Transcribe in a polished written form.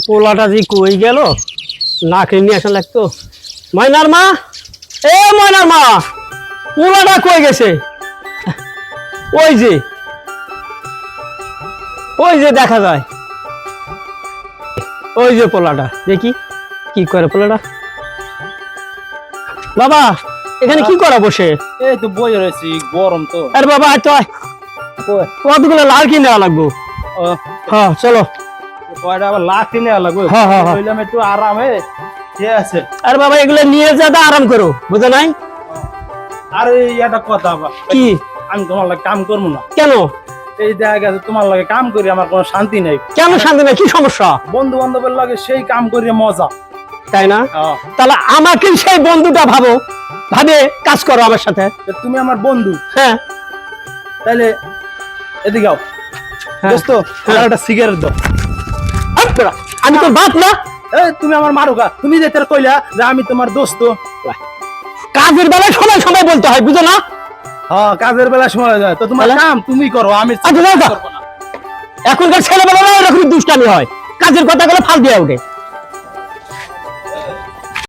পোলাটা যে কই গেল না খেয়ে নিয়ে আসা লাগতো। ময়নার মা, এ ময়নার মা, পোলাটা কই গেছে? ওই যে দেখা যায়, ওই যে পোলাটা, দেখি কি করে পোলাটা। বাবা এখানে কি করা বসে? এই তো বই রয়েছি, গরম তো। আরে বাবা তো কতগুলো লাল কিনে নেওয়া লাগবো। হ্যাঁ চলো। কয়টা আবার লাখ কিনে লাগবে। হইলাম একটু আরামে। ঠিক আছে। আরে বাবা এগুলো নিয়ে যাতে আরাম করো, বুঝো নাই? আরে একটা কথা বাবা, কি? আমি তোমার লাগে কাম করবো না। কেন? এই দেখা গেছে তোমার লাগে কাম করি আমার কোনো শান্তি নেই। কেন শান্তি নেই? কি সমস্যা? বন্ধু বান্ধবের লাগে সেই কাম করি মজা, তাই না? তাহলে আমাকে সেই বন্ধুটা ভাবে কাজ করো আমার সাথে। তুমি আমার বন্ধু। হ্যাঁ তাইলে এদিকে যাও দোস্ত, আমার একটা সিগারেট দাও। আমি তোর বাপ না? তুমি আমার মারুকা, তুমি যে তোর কইলা যে আমি তোমার দোস্ত। কাজের বেলায় সময় সময় বলতে হয়, বুঝো না? হ্যাঁ কাজের বেলা সময় যায় তো তোমার কাম তুমি করো, আমি এখনকার ছেলেবেলা এরকম দুষ্টামি হয়, কাজের কথা গুলো ফাল দিয়ে ওঠে।